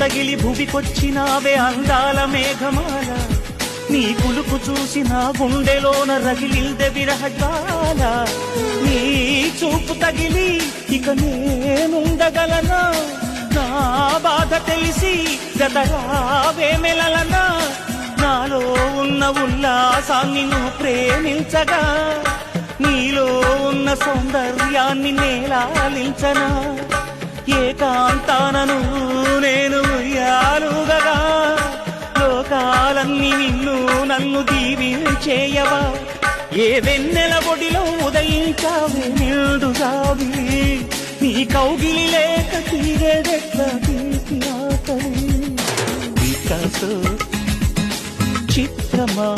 తగిలి భువికొచ్చినావే అందాల మేఘమాల నీ కులుకు చూసి నా గుండెలోన రగిలిల్దె విరహజాల నీ చూపు తగిలి ఇక నేనుండగలనా నా బాధ తెలిసి గదరావే మెలలనా నాలో ఉన్న ఉల్లాసాన్ని నువ్వు ప్రేమించగా నీలో ఉన్న సౌందర్యాన్ని నేలాలించనా ఏకాంతానను నేను ఉయ్యాలుగగా లోకాలన్నీ నిన్ను నన్ను దీవించేయవా ఏ వెన్నెల ఒడిలో ఉదయించావే నిండుగావి నీ కౌగిలి లేక తీరేదెట్లా తీసి ఆకలి వికాస చిత్రమా